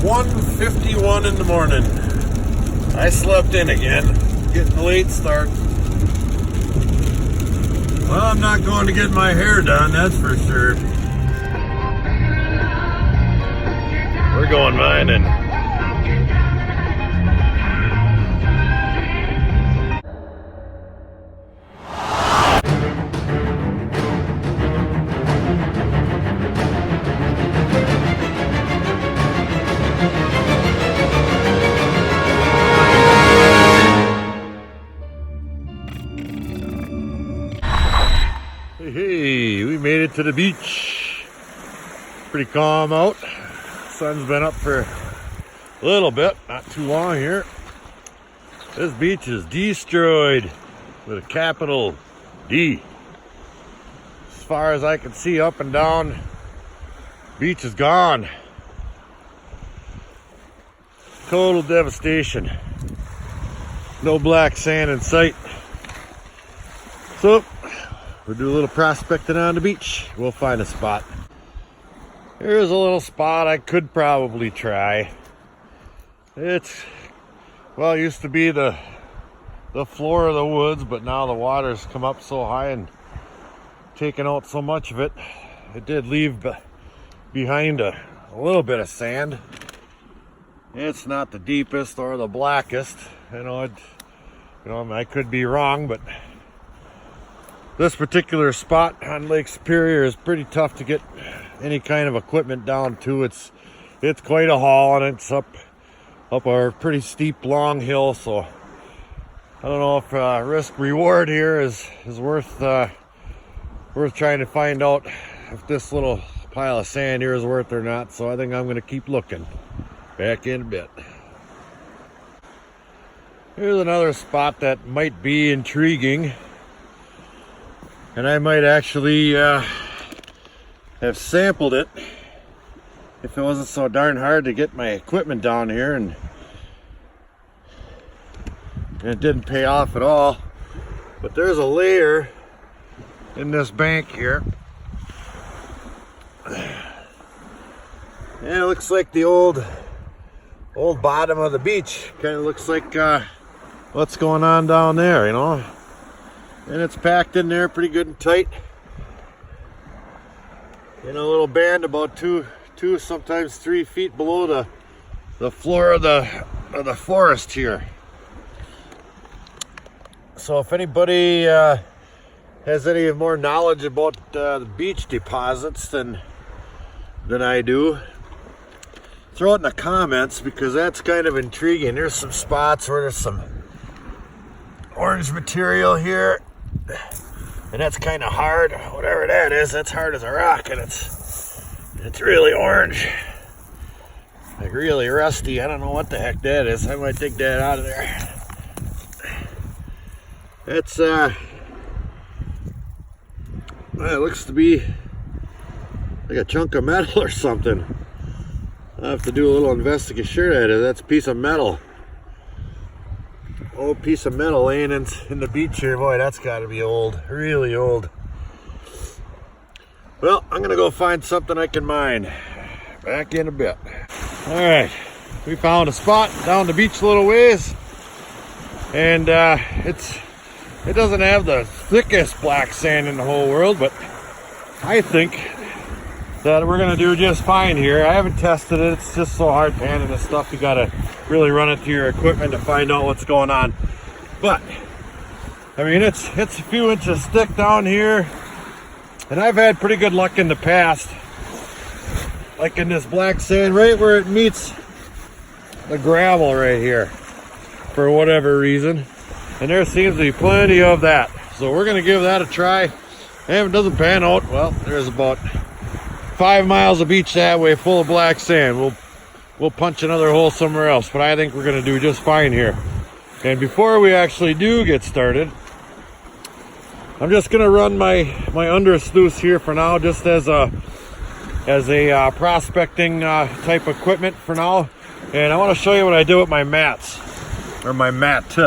1:51 in the morning. I slept in again, getting a late start. Well, I'm not going to get my hair done, that's for sure. We're going mining. Hey, we made it to the beach. Pretty calm out. Sun's been up for a little bit, not too long here. This beach is destroyed with a capital D. As far as I can see up and down, beach is gone. Total devastation. No black sand in sight. So, we'll do a little prospecting on the beach. We'll find a spot. Here's a little spot I could probably try. It used to be the floor of the woods, but now the water's come up so high and taken out so much of it. It did leave behind a little bit of sand. It's not the deepest or the blackest. I could be wrong, but this particular spot on Lake Superior is pretty tough to get any kind of equipment down to. It's quite a haul, and it's up a pretty steep, long hill. So I don't know if risk reward here is worth trying to find out if this little pile of sand here is worth it or not. So I think I'm going to keep looking. Back in a bit. Here's another spot that might be intriguing. And I might actually have sampled it if it wasn't so darn hard to get my equipment down here, and it didn't pay off at all. But there's a layer in this bank here. And it looks like the old bottom of the beach. Kind of looks like what's going on down there, And it's packed in there pretty good and tight. In a little band about two, sometimes 3 feet below the floor of the forest here. So if anybody has any more knowledge about the beach deposits than I do, throw it in the comments, because that's kind of intriguing. There's some spots where there's some orange material here. And that's kind of hard. Whatever that is, that's hard as a rock, and it's really orange, like really rusty. I don't know what the heck that is. I might dig that out of there. It's it looks to be like a chunk of metal or something. I'll have to do a little investigation. Sure, that is. That's a piece of metal. Old piece of metal laying in the beach here. Boy, that's got to be old, really old. Well, I'm gonna go find something I can mine. Back in a bit. All right, we found a spot down the beach a little ways, and it doesn't have the thickest black sand in the whole world, but I think that we're gonna do just fine here. I haven't tested it. It's just so hard panning this stuff. You gotta really run it through your equipment to find out what's going on. But I mean, it's a few inches thick down here, and I've had pretty good luck in the past, like in this black sand right where it meets the gravel right here, for whatever reason, and there seems to be plenty of that. So we're gonna give that a try. And if it doesn't pan out, well, there's about 5 miles of beach that way full of black sand. We'll punch another hole somewhere else, but I think we're gonna do just fine here. And before we actually do get started, I'm just gonna run my under sluice here for now, just as a prospecting type equipment for now. And I want to show you what I do with my mats, or my mat.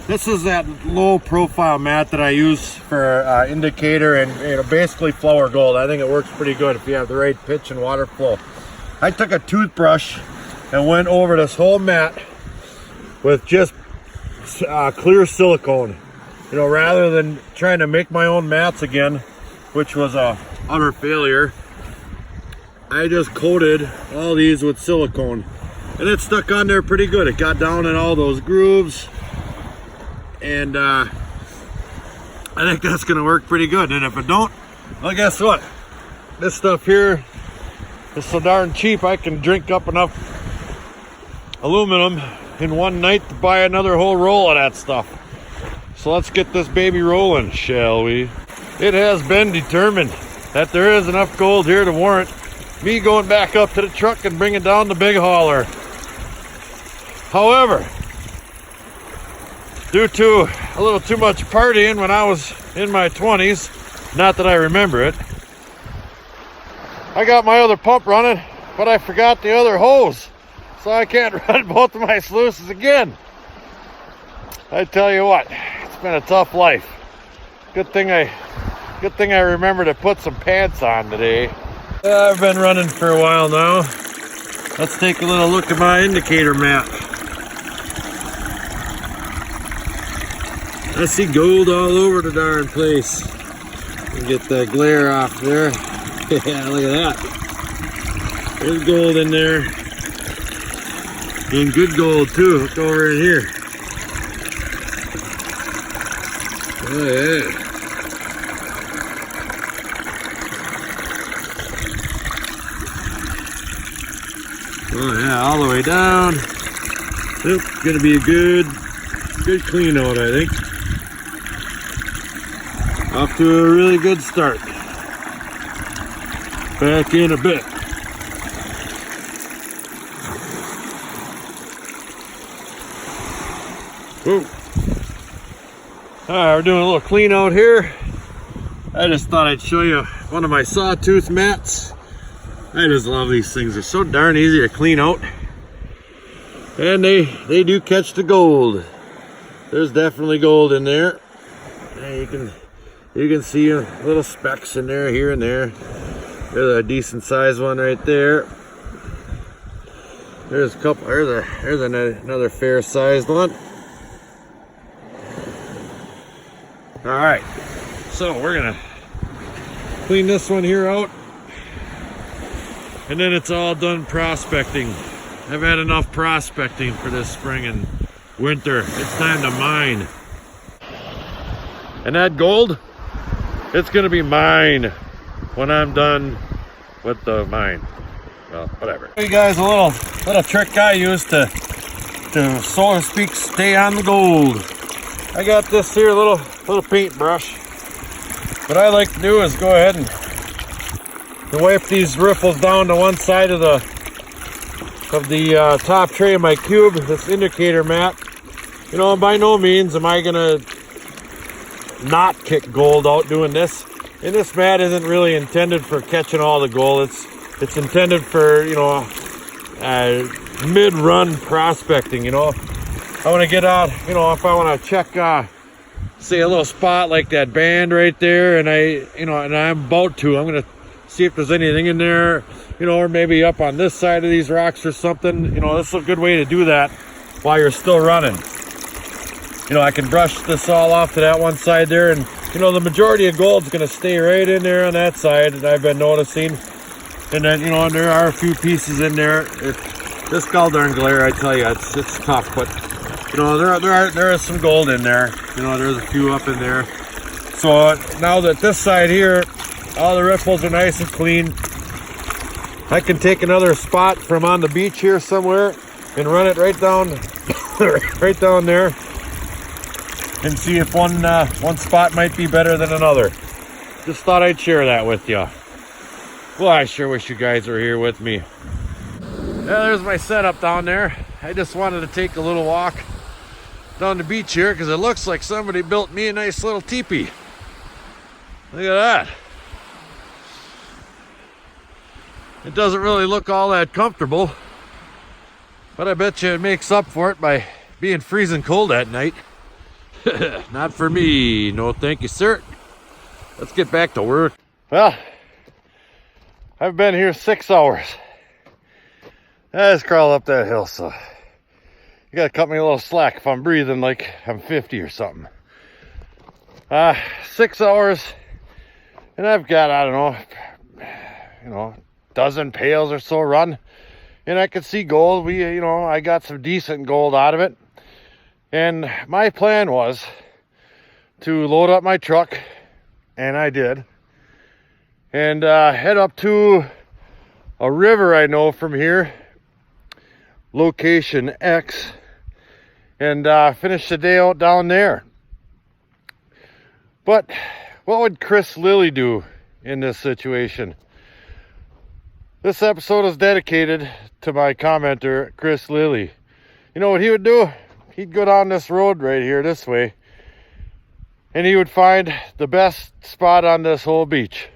This is that low profile mat that I use for indicator and basically flower gold. I think it works pretty good if you have the right pitch and water flow. I took a toothbrush and went over this whole mat with just clear silicone. You know, rather than trying to make my own mats again, which was a utter failure, I just coated all these with silicone. And it stuck on there pretty good. It got down in all those grooves. And I think that's gonna work pretty good. And if it don't, well, guess what? This stuff here is so darn cheap, I can drink up enough aluminum in one night to buy another whole roll of that stuff. So let's get this baby rolling, shall we? It has been determined that there is enough gold here to warrant me going back up to the truck and bringing down the big hauler. However, due to a little too much partying when I was in my 20s, not that I remember it, I got my other pump running, but I forgot the other hose. So I can't run both of my sluices again. I tell you what, it's been a tough life. Good thing I remember to put some pants on today. I've been running for a while now. Let's take a little look at my indicator map. I see gold all over the darn place. Get that glare off there. Yeah, look at that. There's gold in there. And good gold too. Look over in here. Oh yeah. Oh yeah, all the way down. Yep, gonna be a good clean out, I think. Off to a really good start. Back in a bit. Whoa. Alright, we're doing a little clean out here. I just thought I'd show you one of my sawtooth mats. I just love these things. They're so darn easy to clean out. And they do catch the gold. There's definitely gold in there. And you can see little specks in there, here and there. There's a decent sized one right there. There's a couple. There's another fair sized one. All right, so we're gonna clean this one here out, and then it's all done prospecting. I've had enough prospecting for this spring and winter. It's time to mine. And that gold, it's gonna be mine when I'm done with the mine. Well, whatever. Show you guys a little trick I use to so to speak stay on the gold. I got this here little paintbrush. What I like to do is go ahead and wipe these riffles down to one side of the top tray of my cube, this indicator mat. You know, by no means am I gonna not kick gold out doing this. And this mat isn't really intended for catching all the gold. It's intended for, you know, mid-run prospecting. You know, I want to get out, you know, if I want to check say a little spot like that band right there, and I'm about to, I'm gonna see if there's anything in there, you know, or maybe up on this side of these rocks or something. You know, this is a good way to do that while you're still running. You know, I can brush this all off to that one side there, and you know, the majority of gold's gonna stay right in there on that side, and I've been noticing. And then, you know, there are a few pieces in there. This gall-darn glare, I tell you, it's tough, but you know, there is some gold in there. You know, there's a few up in there. So now that this side here, all the riffles are nice and clean, I can take another spot from on the beach here somewhere and run it right down, right down there, and see if one spot might be better than another. Just thought I'd share that with you. Well, I sure wish you guys were here with me. Yeah, there's my setup down there. I just wanted to take a little walk down the beach here because it looks like somebody built me a nice little teepee. Look at that. It doesn't really look all that comfortable, but I bet you it makes up for it by being freezing cold at night. Not for me. No thank you, sir. Let's get back to work. Well, I've been here 6 hours. I just crawled up that hill, so you gotta cut me a little slack if I'm breathing like I'm 50 or something. 6 hours, and I've got, I don't know, dozen pails or so run, and I could see gold. I got some decent gold out of it, and my plan was to load up my truck, and I did, and head up to a river I know from here, location X, and finish the day out down there. But what would Chris Lilly do in this situation? This episode is dedicated to my commenter, Chris Lilly. You know what he would do? He'd go down this road right here, this way, and he would find the best spot on this whole beach.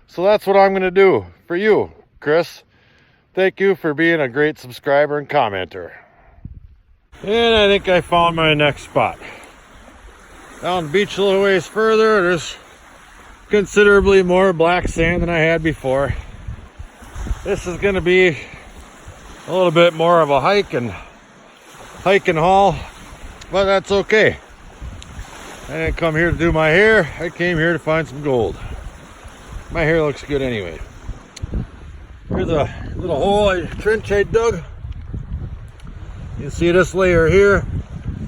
So that's what I'm going to do for you, Chris. Thank you for being a great subscriber and commenter. And I think I found my next spot. Down the beach a little ways further, there's considerably more black sand than I had before. This is going to be a little bit more of a hike and haul, but that's okay. I didn't come here to do my hair. I came here to find some gold. My hair looks good anyway. Here's a little hole, trench I dug. You can see this layer here.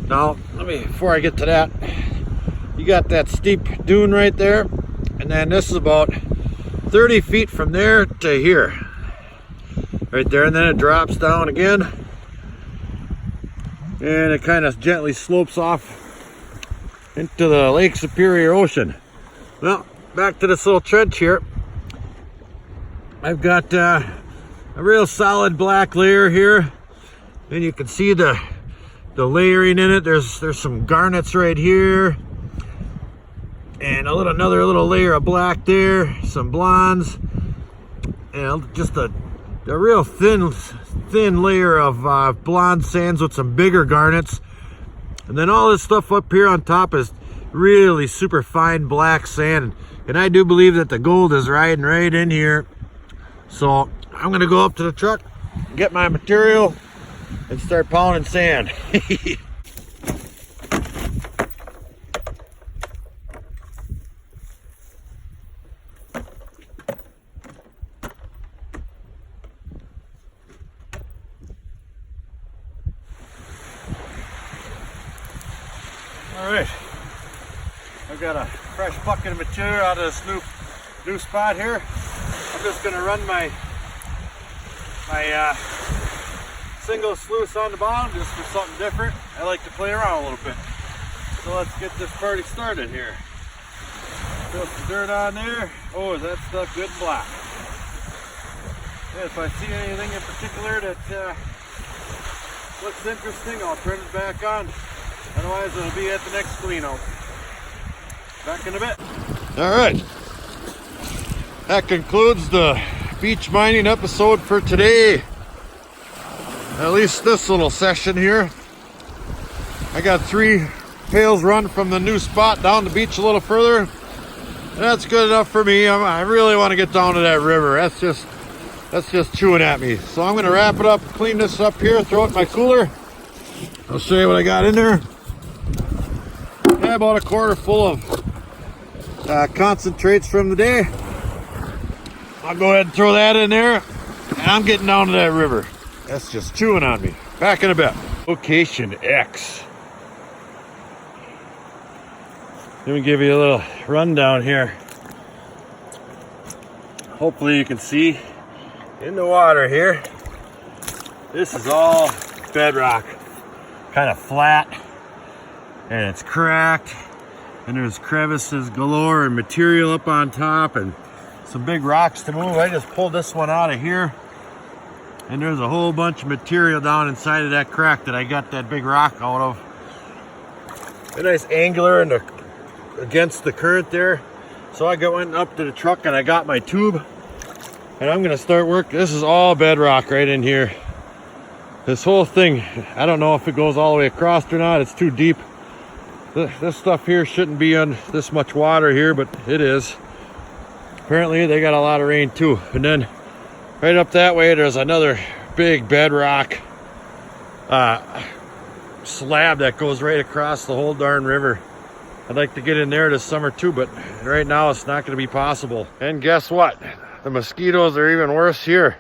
Now, before I get to that, you got that steep dune right there, and then this is about 30 feet from there to here. Right there, and then it drops down again, and it kind of gently slopes off into the Lake Superior Ocean. Well, back to this little trench here. I've got a real solid black layer here, and you can see the layering in it. There's some garnets right here, and another little layer of black there, some blondes, and just a real thin layer of blonde sands with some bigger garnets. And then all this stuff up here on top is really super fine black sand, and I do believe that the gold is riding right in here. So I'm gonna go up to the truck, get my material, and start pounding sand. All right, I've got a fresh bucket of material out of this new spot here. I'm just gonna run my single sluice on the bottom just for something different. I like to play around a little bit. So let's get this party started here. Throw some dirt on there. Oh, is that stuff good and black? Yeah, if I see anything in particular that looks interesting, I'll turn it back on. Otherwise, it'll be at the next clean out. Back in a bit. All right. That concludes the beach mining episode for today. At least this little session here. I got 3 pails run from the new spot down the beach a little further. And that's good enough for me. I really want to get down to that river. That's just chewing at me. So I'm going to wrap it up, clean this up here, throw it in my cooler. I'll show you what I got in there. Yeah, about a quarter full of concentrates from the day. I'll go ahead and throw that in there, and I'm getting down to that river. That's just chewing on me. Back in a bit. Location X. Let me give you a little rundown here. Hopefully you can see in the water here. This is all bedrock. Kind of flat, and it's cracked, and there's crevices galore and material up on top and some big rocks to move. I just pulled this one out of here, and there's a whole bunch of material down inside of that crack that I got that big rock out of. A nice angler and against the current there. So I went up to the truck and I got my tube, and I'm gonna start work. This is all bedrock right in here. This whole thing, I don't know if it goes all the way across or not. It's too deep. This stuff here shouldn't be on this much water here, but it is. Apparently they got a lot of rain too. And then right up that way there's another big bedrock slab that goes right across the whole darn river. I'd like to get in there this summer too, but right now it's not going to be possible. And guess what? The mosquitoes are even worse here.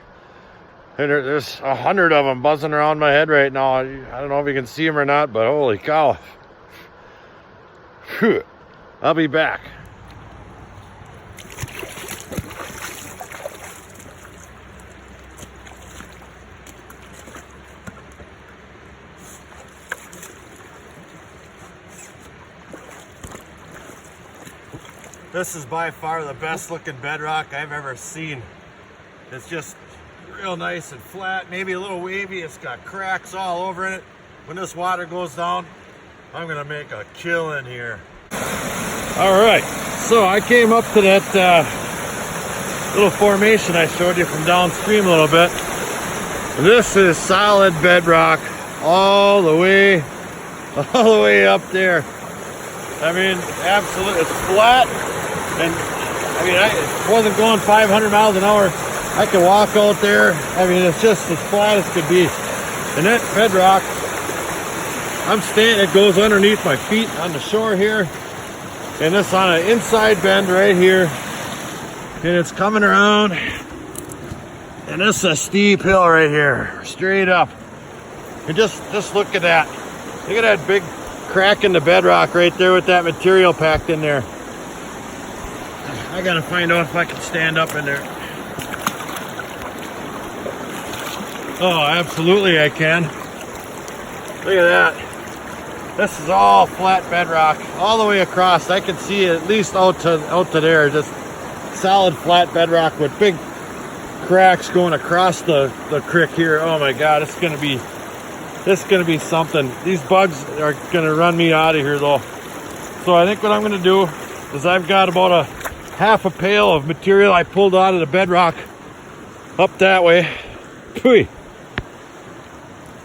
And there's 100 of them buzzing around my head right now. I don't know if you can see them or not, but holy cow. Phew. I'll be back. This is by far the best looking bedrock I've ever seen. It's just real nice and flat, maybe a little wavy. It's got cracks all over in it. When this water goes down, I'm gonna make a killing here. All right, so I came up to that little formation I showed you from downstream a little bit. This is solid bedrock all the way up there. I mean, absolutely, it's flat. And I mean, I wasn't going 500 miles an hour. I could walk out there. I mean, it's just as flat as could be. And that bedrock, I'm standing, it goes underneath my feet on the shore here. And it's on an inside bend right here. And it's coming around. And this is a steep hill right here, straight up. And just look at that. Look at that big crack in the bedrock right there with that material packed in there. I gotta find out if I can stand up in there. Oh, absolutely I can. Look at that. This is all flat bedrock all the way across. I can see at least out to there, just solid flat bedrock with big cracks going across the creek here. Oh my God, this is gonna be something. These bugs are gonna run me out of here though. So I think what I'm gonna do is I've got about a half a pail of material I pulled out of the bedrock up that way. Pooey.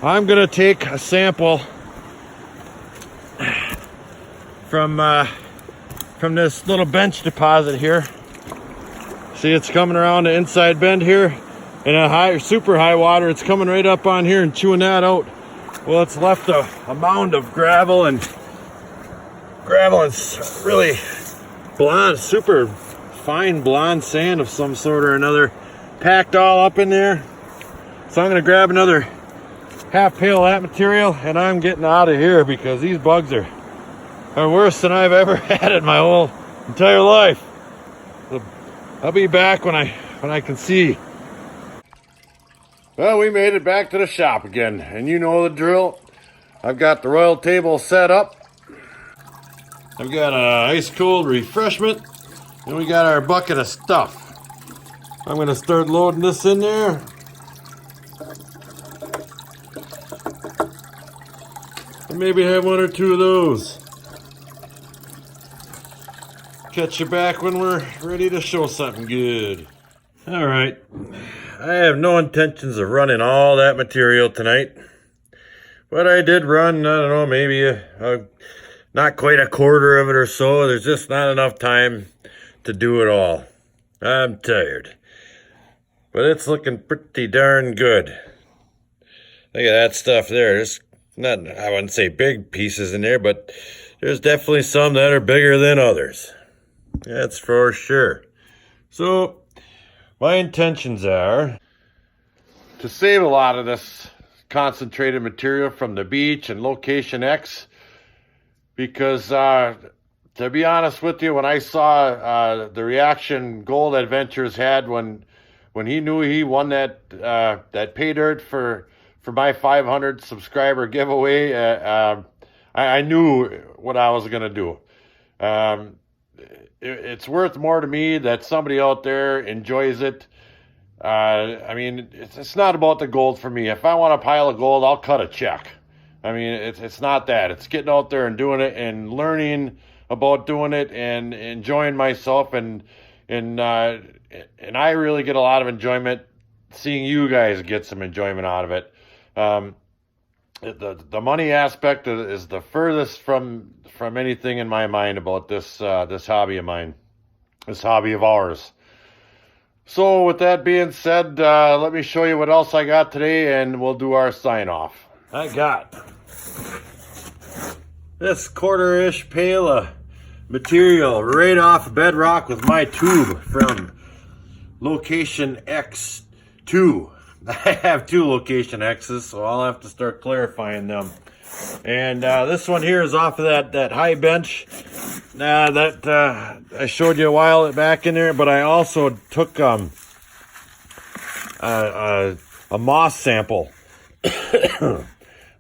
I'm gonna take a sample from this little bench deposit here. See, it's coming around the inside bend here in a super high water. It's coming right up on here and chewing that out. Well, it's left a mound of gravel and really blonde, super fine blonde sand of some sort or another, packed all up in there. So I'm gonna grab another half pail of that material and I'm getting out of here because these bugs are worse than I've ever had in my whole entire life. So I'll be back when I can see. Well, we made it back to the shop again, and you know the drill. I've got the royal table set up. I've got an ice cold refreshment, and we got our bucket of stuff. I'm gonna start loading this in there. And maybe have one or two of those. Catch you back when we're ready to show something good. All right, I have no intentions of running all that material tonight, but I did run, I don't know, maybe not quite a quarter of it or so. There's just not enough time to do it all. I'm tired, but it's looking pretty darn good. Look at that stuff there. There's not, I wouldn't say big pieces in there, but there's definitely some that are bigger than others. That's for sure. So my intentions are to save a lot of this concentrated material from the beach and Location X, because to be honest with you, when I saw the reaction Gold Adventures had when he knew he won that pay dirt for my 500 subscriber giveaway, I knew what I was gonna do. It's worth more to me that somebody out there enjoys it. I mean, it's not about the gold for me. If I want a pile of gold, I'll cut a check. I mean, it's not that. It's getting out there and doing it and learning about doing it and enjoying myself. And I really get a lot of enjoyment seeing you guys get some enjoyment out of it. The money aspect is the furthest from anything in my mind about this hobby of mine, this hobby of ours. So with that being said, let me show you what else I got today and we'll do our sign off. I got this quarter-ish pail of material right off bedrock with my tube from Location X2. I have 2 Location X's, so I'll have to start clarifying them. And this one here is off of that high bench that I showed you a while back in there, but I also took a moss sample.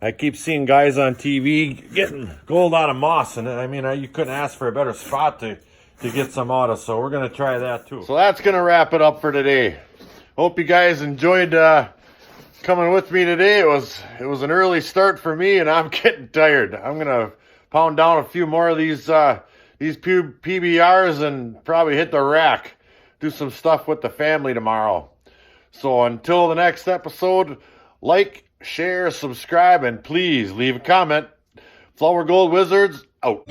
I keep seeing guys on TV getting gold out of moss, and I mean, you couldn't ask for a better spot to get some out of, so we're going to try that too. So that's going to wrap it up for today. Hope you guys enjoyed coming with me today. It was an early start for me, and I'm getting tired. I'm going to pound down a few more of these PBRs and probably hit the rack. Do some stuff with the family tomorrow. So until the next episode, like, share, subscribe, and please leave a comment. Flower Gold Wizards, out.